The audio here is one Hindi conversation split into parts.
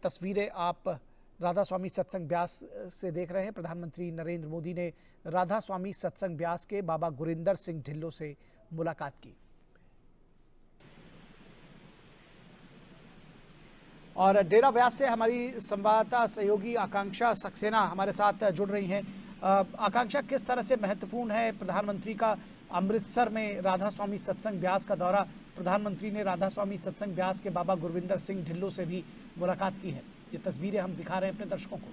तस्वीरें आप राधा स्वामी सत्संग ब्यास से देख रहे हैं। प्रधानमंत्री नरेंद्र मोदी ने राधा स्वामी सत्संग ब्यास के बाबा गुरिंदर सिंह ढिल्लों से मुलाकात की और डेरा व्यास से हमारी संवाददाता सहयोगी आकांक्षा सक्सेना हमारे साथ जुड़ रही हैं। आकांक्षा, किस तरह से महत्वपूर्ण है प्रधानमंत्री का अमृतसर में राधा स्वामी सत्संग ब्यास का दौरा? प्रधानमंत्री ने राधा स्वामी सत्संग ब्यास के बाबा गुरविंदर सिंह ढिल्लों से भी मुलाकात की है। ये तस्वीरें हम दिखा रहे हैं अपने दर्शकों को।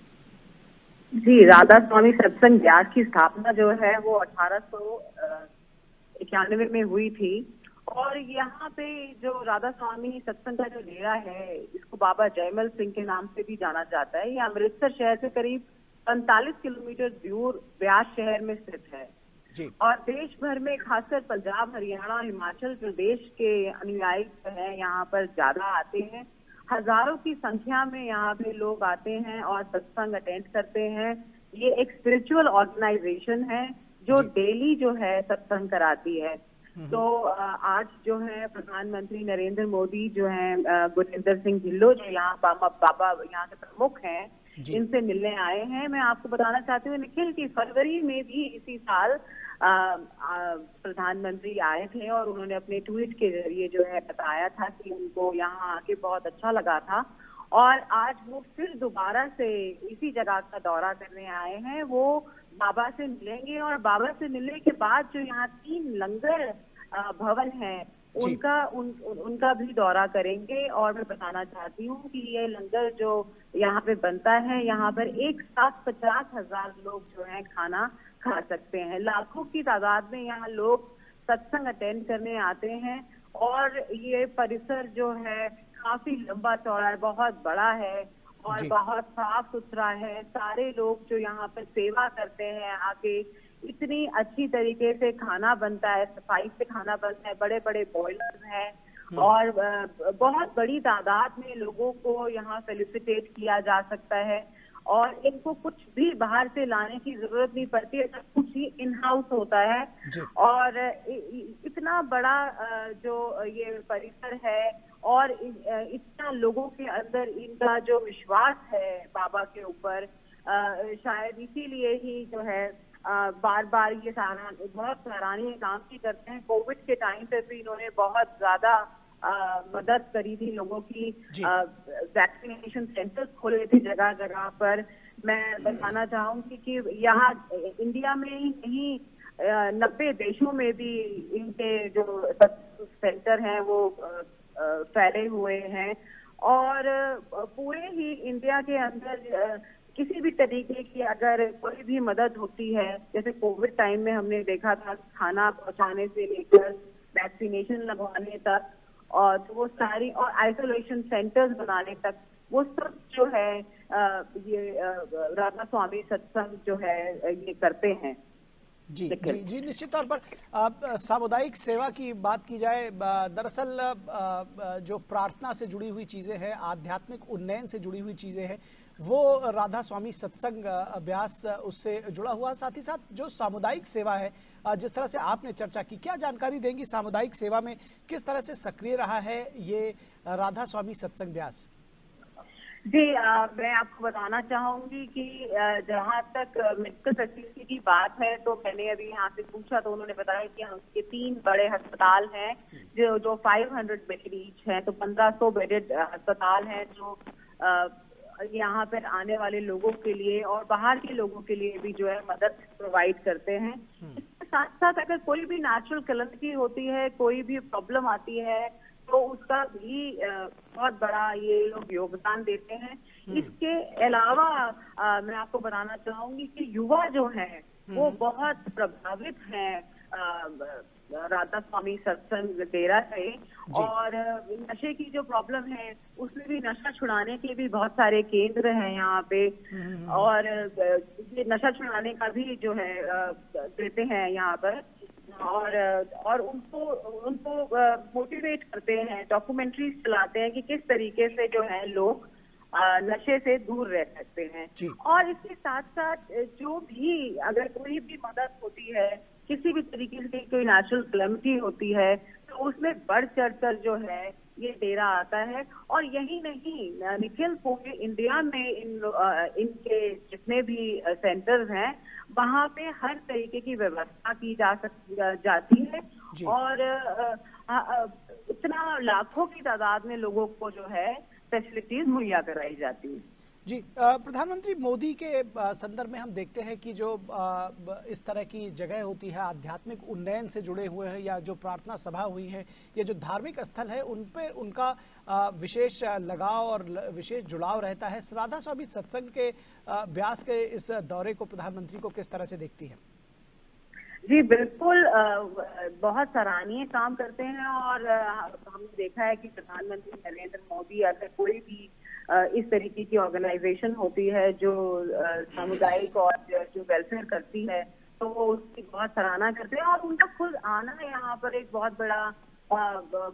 जी, राधा स्वामी सत्संग ब्यास की स्थापना जो है वो 1891 में हुई थी और यहाँ पे जो राधा स्वामी सत्संग का जो डेरा है इसको बाबा जयमल सिंह के नाम से भी जाना जाता है। ये अमृतसर शहर से करीब 45 किलोमीटर दूर ब्यास शहर में स्थित है जी। और देश भर में खासकर पंजाब, हरियाणा, हिमाचल प्रदेश के अनुयायी जो है यहाँ पर ज्यादा आते हैं। हजारों की संख्या में यहाँ पे लोग आते हैं और सत्संग अटेंड करते हैं। ये एक स्पिरिचुअल ऑर्गेनाइजेशन है जो डेली जो है सत्संग कराती है। तो आज जो है प्रधानमंत्री नरेंद्र मोदी जो है गुरविंदर सिंह ढिल्लों जो यहाँ बाबा यहाँ के प्रमुख हैं, इनसे मिलने आए हैं। मैं आपको बताना चाहती हूँ निखिल कि फरवरी में भी इसी साल प्रधानमंत्री आए थे और उन्होंने अपने ट्वीट के जरिए जो है बताया था कि उनको यहाँ आके बहुत अच्छा लगा था और आज वो फिर दोबारा से इसी जगह का दौरा करने आए हैं। वो बाबा से मिलेंगे और बाबा से मिलने के बाद जो यहाँ 3 लंगर भवन है उनका भी दौरा करेंगे। और मैं बताना चाहती हूँ कि ये लंगर जो यहाँ पे बनता है, यहाँ पर एक साथ 50,000 लोग जो है खाना खा सकते हैं। लाखों की तादाद में यहाँ लोग सत्संग अटेंड करने आते हैं और ये परिसर जो है काफी लंबा चौड़ा है, बहुत बड़ा है और बहुत साफ सुथरा है। सारे लोग जो यहाँ पर सेवा करते हैं आके, इतनी अच्छी तरीके से खाना बनता है, सफाई से खाना बनता है, बड़े बड़े बॉयलर्स हैं और बहुत बड़ी तादाद में लोगों को यहाँ फेलिसिटेट किया जा सकता है और इनको कुछ भी बाहर से लाने की जरूरत नहीं पड़ती है, सब कुछ ही इन हाउस होता है। और इतना बड़ा जो ये परिसर है और इतना लोगों के अंदर इनका जो विश्वास है बाबा के ऊपर, शायद इसीलिए ही जो है बार बार ये बहुत सराहनीय काम भी करते हैं। कोविड के टाइम पे भी इन्होंने बहुत ज्यादा मदद करी थी लोगों की। वैक्सीनेशन सेंटर्स खोले थे जगह जगह पर। मैं बताना चाहूंगी कि यहाँ इंडिया में ही नहीं 90 देशों में भी इनके जो सेंटर हैं वो फैले हुए हैं और पूरे ही इंडिया के अंदर किसी भी तरीके की अगर कोई भी मदद होती है, जैसे कोविड टाइम में हमने देखा था खाना पहुंचाने से लेकर वैक्सीनेशन लगवाने तक और तो वो सारी और आइसोलेशन सेंटर्स बनाने तक, वो सब जो है ये राधा स्वामी सत्संग जो है ये करते हैं। जी जी जी, निश्चित तौर पर सामुदायिक सेवा की बात की जाए, दरअसल जो प्रार्थना से जुड़ी हुई चीज़ें हैं, आध्यात्मिक उन्नयन से जुड़ी हुई चीज़ें हैं, वो राधा स्वामी सत्संग अभ्यास उससे जुड़ा हुआ। साथ ही साथ जो सामुदायिक सेवा है, जिस तरह से आपने चर्चा की, क्या जानकारी देंगी सामुदायिक सेवा में किस तरह से सक्रिय रहा है ये राधा स्वामी सत्संग ब्यास? जी, मैं आपको बताना चाहूंगी कि जहाँ तक मेडिकल फैसिलिटी की बात है तो मैंने अभी यहाँ से पूछा तो उन्होंने बताया कि उनके 3 बड़े अस्पताल हैं जो 500 बेड ईच हैं, तो 1500 बेडेड अस्पताल हैं जो यहाँ पर आने वाले लोगों के लिए और बाहर के लोगों के लिए भी जो है मदद प्रोवाइड करते हैं। इसके साथ साथ अगर कोई भी नेचुरल कैलेमिटी होती है, कोई भी प्रॉब्लम आती है तो उसका भी बहुत बड़ा ये लोग योगदान देते हैं। इसके अलावा मैं आपको बताना चाहूंगी कि युवा जो है वो बहुत प्रभावित हैं राधा स्वामी सत्संग डेरा से और नशे की जो प्रॉब्लम है उसमें भी नशा छुड़ाने के भी बहुत सारे केंद्र हैं यहाँ पे और ये नशा छुड़ाने का भी जो है देते हैं यहाँ पर और उनको मोटिवेट करते हैं, डॉक्यूमेंट्रीज चलाते हैं कि किस तरीके से जो है लोग नशे से दूर रह सकते हैं। और इसके साथ साथ जो भी अगर कोई भी मदद होती है, किसी भी तरीके से कोई नेचुरल कैलेमिटी होती है तो उसमें बढ़ चढ़कर जो है ये डेरा आता है। और यही नहीं, निखिल, पूरे इंडिया में इनके जितने भी सेंटर्स हैं वहाँ पे हर तरीके की व्यवस्था की जाती है। और इतना लाखों की तादाद में लोगों को जो है फैसिलिटीज मुहैया कराई जाती है। जी, प्रधानमंत्री मोदी के संदर्भ में हम देखते हैं कि जो इस तरह की जगह होती है, आध्यात्मिक उन्नयन से जुड़े हुए हैं या जो प्रार्थना सभा हुई है या जो धार्मिक स्थल है, उन पे उनका विशेष लगाव और विशेष जुड़ाव रहता है। राधा स्वामी सत्संग के ब्यास के इस दौरे को प्रधानमंत्री को किस तरह से देखती हैं? जी बिल्कुल, बहुत सराहनीय काम करते हैं। और हमने देखा है कि प्रधानमंत्री नरेंद्र मोदी, अगर कोई भी इस तरीके की ऑर्गेनाइजेशन होती है जो सामुदायिक और जो वेलफेयर करती है, तो वो उसकी बहुत सराहना करते हैं। और उनका खुद आना यहाँ पर एक बहुत बड़ा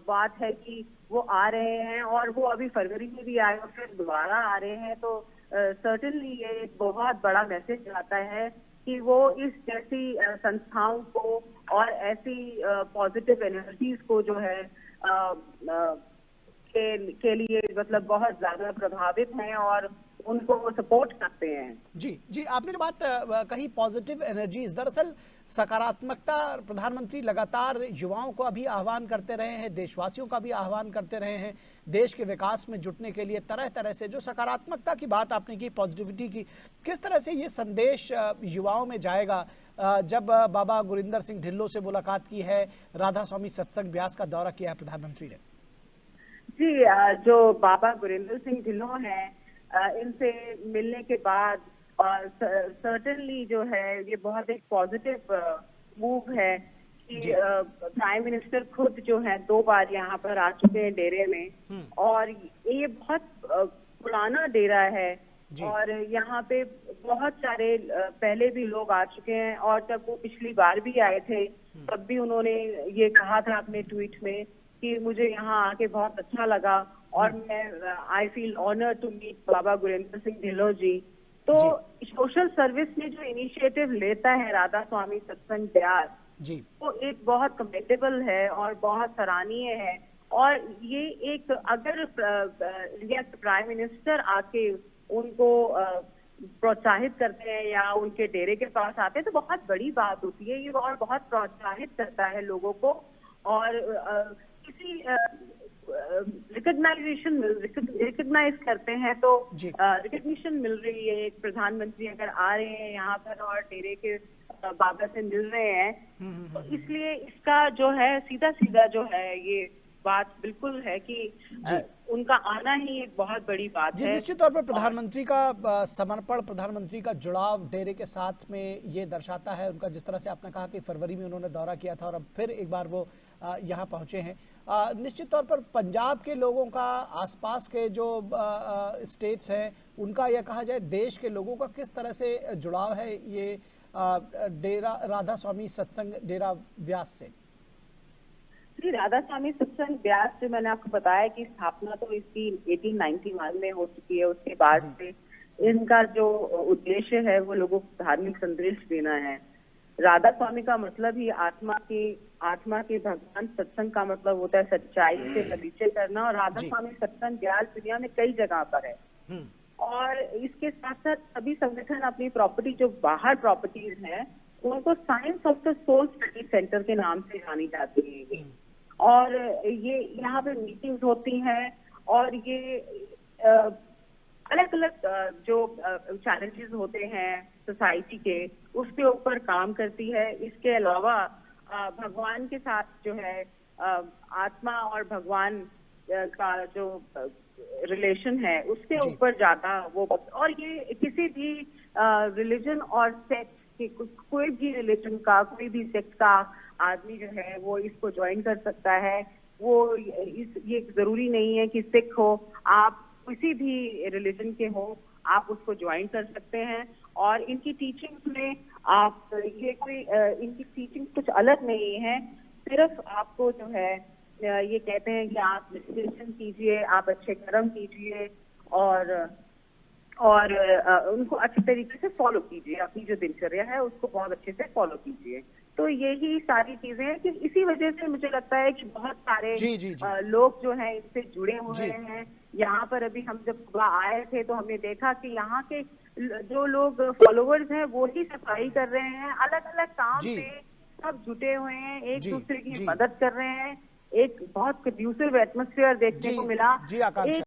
बात है कि वो आ रहे हैं, और वो अभी फरवरी में भी आए और फिर दोबारा आ रहे हैं। तो सर्टेनली ये एक बहुत बड़ा मैसेज आता है कि वो इस जैसी संस्थाओं को और ऐसी पॉजिटिव एनर्जीज को जो है के लिए मतलब बहुत ज्यादा प्रभावित हैं और उनको वो सपोर्ट करते हैं। जी, आपने जो बात कही पॉजिटिव एनर्जीज, दरअसल सकारात्मकता, प्रधानमंत्री लगातार युवाओं को अभी आह्वान करते रहे हैं, देशवासियों का भी आह्वान करते रहे हैं देश के विकास में जुटने के लिए। तरह तरह से जो सकारात्मकता की बात आपने की, पॉजिटिविटी की, किस तरह से ये संदेश युवाओं में जाएगा जब बाबा गुरिंदर सिंह ढिल्लों से मुलाकात की है, राधा स्वामी सत्संग ब्यास का दौरा किया है प्रधानमंत्री ने? जी, जो बाबा गुरिंदर सिंह ढिल्लों हैं, इनसे मिलने के बाद सर्टेनली जो है ये बहुत एक पॉजिटिव मूव है कि प्राइम मिनिस्टर खुद जो है 2 बार यहाँ पर आ चुके हैं डेरे में। और ये बहुत पुराना डेरा है और यहाँ पे बहुत सारे पहले भी लोग आ चुके हैं। और जब वो पिछली बार भी आए थे तब भी उन्होंने ये कहा था अपने ट्वीट में कि मुझे यहाँ आके बहुत अच्छा लगा और मैं I feel honour to meet Baba Gurinder Singh Dhillon ji. तो सोशल सर्विस में जो इनिशिएटिव लेता है राधा स्वामी सत्संग ब्यास, वो एक बहुत कमेंडेबल है और बहुत सराहनीय है। और ये एक, अगर इंडिया के प्राइम मिनिस्टर आके उनको प्रोत्साहित करते हैं या उनके डेरे के पास आते हैं तो बहुत बड़ी बात होती है ये, और बहुत प्रोत्साहित करता है लोगों को। और किसी रिकग्नाइज करते हैं तो रिकग्निशन मिल रही है। एक प्रधानमंत्री अगर आ रहे हैं यहाँ पर और डेरे के बाबा से मिल रहे हैं, तो इसलिए इसका जो है सीधा सीधा जो है ये बात बिल्कुल है कि उनका आना ही एक बहुत बड़ी बात है। निश्चित तौर पर प्रधानमंत्री का समर्पण, प्रधानमंत्री का जुड़ाव डेरे के साथ में ये दर्शाता है उनका, जिस तरह से आपने कहा कि फरवरी में उन्होंने दौरा किया था और अब फिर एक बार वो यहाँ पहुंचे हैं। निश्चित तौर पर पंजाब के लोगों का, आसपास के जो स्टेट्स हैं उनका, या कहा जाए देश के लोगों का किस तरह से जुड़ाव है ये डेरा राधा स्वामी सत्संग डेरा व्यास से? जी, राधा स्वामी सत्संग ब्यास जो मैंने आपको बताया कि स्थापना तो इसकी 1891 में हो चुकी है। उसके बाद से इनका जो उद्देश्य है वो लोगों को धार्मिक संदेश देना है। राधा स्वामी का मतलब ही आत्मा के भगवान, सत्संग का मतलब होता है सच्चाई से परिचय करना। और राधा स्वामी सत्संग ब्यास दुनिया में कई जगह पर है। और इसके साथ साथ सभी संगठन अपनी प्रॉपर्टी, जो बाहर प्रॉपर्टीज हैं, उनको science of the soul study centre के नाम से जानी जाती है। और ये यहाँ पे मीटिंग्स होती हैं और ये अलग अलग जो चैलेंजेस होते हैं सोसाइटी के, उसके ऊपर काम करती है। इसके अलावा भगवान के साथ जो है आत्मा और भगवान का जो रिलेशन है उसके ऊपर ज्यादा वो। और ये किसी भी रिलीजन और सेक्ट, कोई भी रिलीजन का, कोई भी सेक्ट का आदमी जो है वो इसको ज्वाइन कर सकता है। वो ये जरूरी नहीं है कि सिख हो, आप किसी भी रिलीजन के हो आप उसको ज्वाइन कर सकते हैं। और इनकी टीचिंग्स में आप ये कोई इनकी टीचिंग कुछ अलग नहीं है। सिर्फ आपको जो है ये कहते हैं कि आप मेडिटेशन कीजिए, आप अच्छे कर्म कीजिए और उनको अच्छे तरीके से फॉलो कीजिए। अपनी जो दिनचर्या है उसको बहुत अच्छे से फॉलो कीजिए। तो यही सारी चीजें हैं कि इसी वजह से मुझे लगता है कि बहुत सारे जी। लोग जो हैं इससे जुड़े हुए हैं। यहाँ पर अभी हम जब सुबह आए थे तो हमने देखा कि यहाँ के जो लोग फॉलोअर्स हैं वो ही सफाई कर रहे हैं, अलग अलग काम पे सब जुटे हुए हैं, एक दूसरे की मदद कर रहे हैं। एक बहुत कंड्यूसिव एटमॉस्फेयर देखने को मिला। आकांक्षा।